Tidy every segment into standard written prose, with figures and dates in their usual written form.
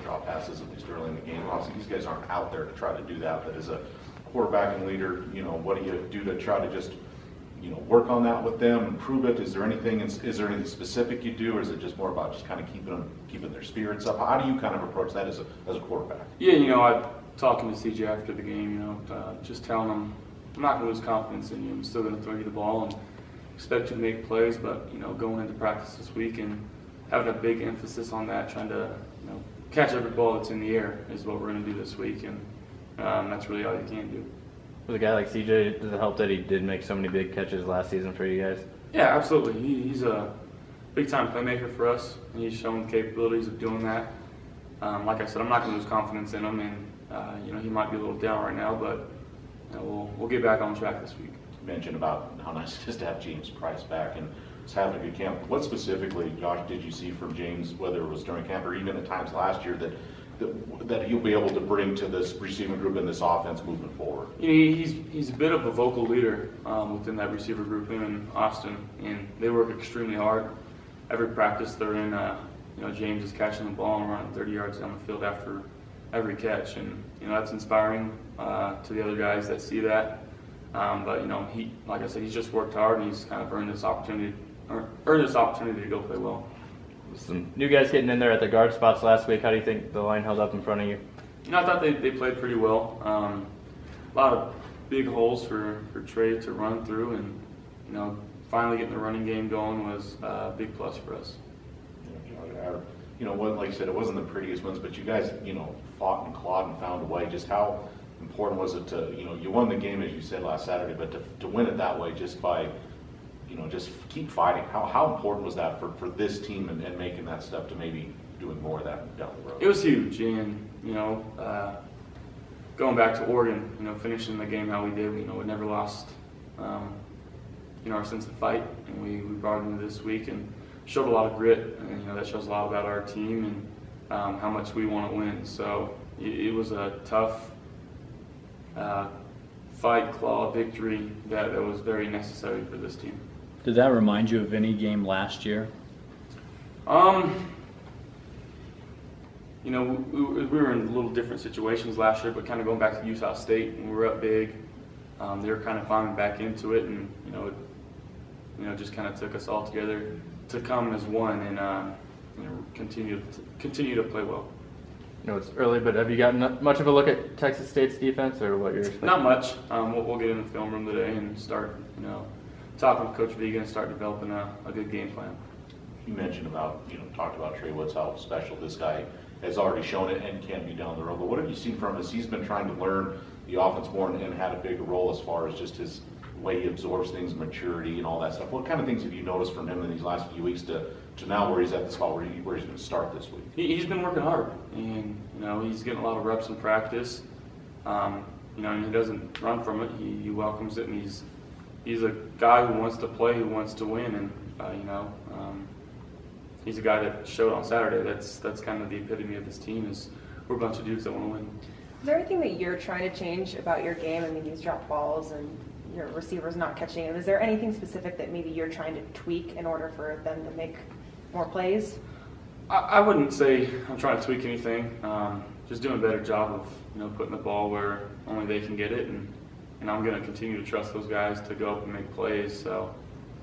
drop passes, at least early in the game. Obviously, these guys aren't out there to try to do that, but as a quarterback and leader, what do you do to try to just, work on that with them, improve it? Is there anything specific you do, or is it just more about just kind of keeping their spirits up? How do you kind of approach that as a quarterback? Yeah, I talking to CJ after the game, just telling him I'm not going to lose confidence in you. I'm still going to throw you the ball and expect you to make plays, but going into practice this week and having a big emphasis on that, trying to catch every ball that's in the air is what we're going to do this week, and that's really all you can do. With a guy like CJ, does it help that he did make so many big catches last season for you guys? Yeah, absolutely. He's a big-time playmaker for us, and he's shown the capabilities of doing that. Like I said, I'm not going to lose confidence in him, and he might be a little down right now, but we'll get back on track this week. You mentioned about how nice it is to have James Price back and just having a good camp. What specifically, Josh, did you see from James, whether it was during camp or even at times last year, that he'll be able to bring to this receiving group and this offense moving forward? He's a bit of a vocal leader within that receiver group, him and Austin, and they work extremely hard. Every practice they're in, James is catching the ball and running 30 yards down the field after every catch, and that's inspiring to the other guys that see that. But he, like I said, he's just worked hard, and he's kind of earned this opportunity to go play well. Some new guys getting in there at the guard spots last week. How do you think the line held up in front of you? I thought they played pretty well. A lot of big holes for Trey to run through, and finally getting the running game going was a big plus for us. Like you said, it wasn't the prettiest ones, but you guys, fought and clawed and found a way. Just how important was it to, you won the game, as you said last Saturday, but to win it that way just by, just keep fighting. How important was that for this team and making that step to maybe doing more of that down the road? It was huge, and, going back to Oregon, finishing the game how we did, we never lost, our sense of fight, and we brought it into this week and showed a lot of grit, and that shows a lot about our team and how much we want to win. So it was a tough fight, claw victory that was very necessary for this team. Did that remind you of any game last year? We were in a little different situations last year, but kind of going back to Utah State, when we were up big, they were kind of finding back into it, and it just kind of took us all together to come as one and continue to play well. It's early, but have you gotten much of a look at Texas State's defense, or what you're expecting? Not much. We'll get in the film room today and start, talking with Coach Viga and start developing a good game plan. You mentioned talked about Trey Woods, how special this guy has already shown it and can be down the road. But what have you seen from him as he's been trying to learn the offense more and had a bigger role as far as just his way he absorbs things, maturity, and all that stuff? What kind of things have you noticed from him in these last few weeks to now where he's at the spot where he's going to start this week? He's been working hard, and he's getting a lot of reps in practice. And he doesn't run from it. He welcomes it, and he's a guy who wants to play, who wants to win, and he's a guy that showed on Saturday. That's kind of the epitome of this team. Is we're a bunch of dudes that want to win. Is there anything that you're trying to change about your game? I mean, these drop balls and your receivers not catching it. Is there anything specific that maybe you're trying to tweak in order for them to make more plays? I wouldn't say I'm trying to tweak anything. Just doing a better job of putting the ball where only they can get it, and I'm going to continue to trust those guys to go up and make plays. So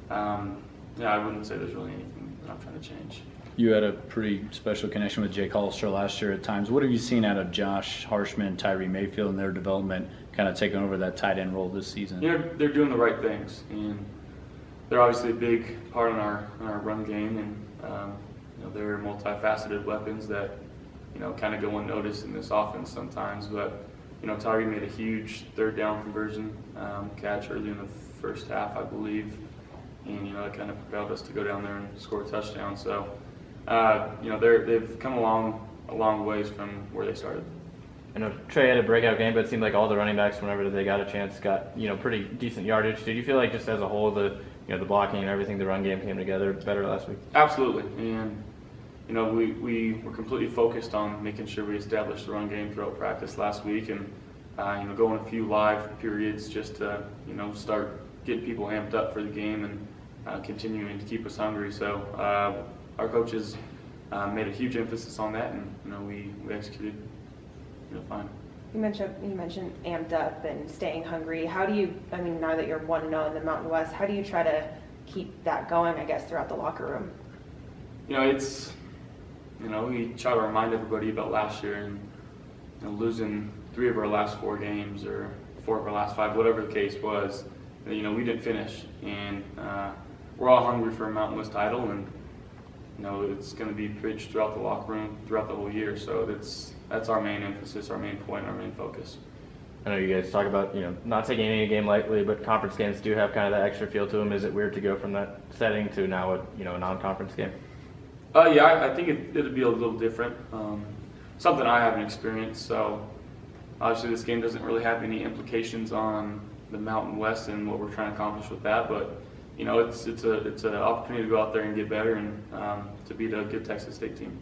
I wouldn't say there's really anything that I'm trying to change. You had a pretty special connection with Jake Hollister last year at times. What have you seen out of Josh Harshman, Tyree Mayfield, and their development, kind of taking over that tight end role this season? They're doing the right things, and they're obviously a big part in our run game, and they're multifaceted weapons that kind of go unnoticed in this offense sometimes. But Tyree made a huge third down conversion catch early in the first half, I believe, and it kind of propelled us to go down there and score a touchdown. So they've come a long ways from where they started. I know Trey had a breakout game, but it seemed like all the running backs, whenever they got a chance, got pretty decent yardage. Did you feel like just as a whole, the blocking and everything, the run game came together better last week? Absolutely, and we were completely focused on making sure we established the run game throughout practice last week, and going a few live periods just to start getting people amped up for the game and continuing to keep us hungry. So our coaches made a huge emphasis on that, and we executed fine. You mentioned amped up and staying hungry. How do you, now that you're 1-0 in the Mountain West, how do you try to keep that going, I guess, throughout the locker room? It's, we try to remind everybody about last year and losing 3 of our last 4 games or 4 of our last 5, whatever the case was. We didn't finish, and we're all hungry for a Mountain West title, and it's going to be preached throughout the locker room throughout the whole year. So that's our main emphasis, our main point, our main focus. I know you guys talk about not taking any game lightly, but conference games do have kind of that extra feel to them. Is it weird to go from that setting to now a non-conference game? Yeah, I think it'd be a little different. Something I haven't experienced. So obviously this game doesn't really have any implications on the Mountain West and what we're trying to accomplish with that, but it's an opportunity to go out there and get better and to beat a good Texas State team.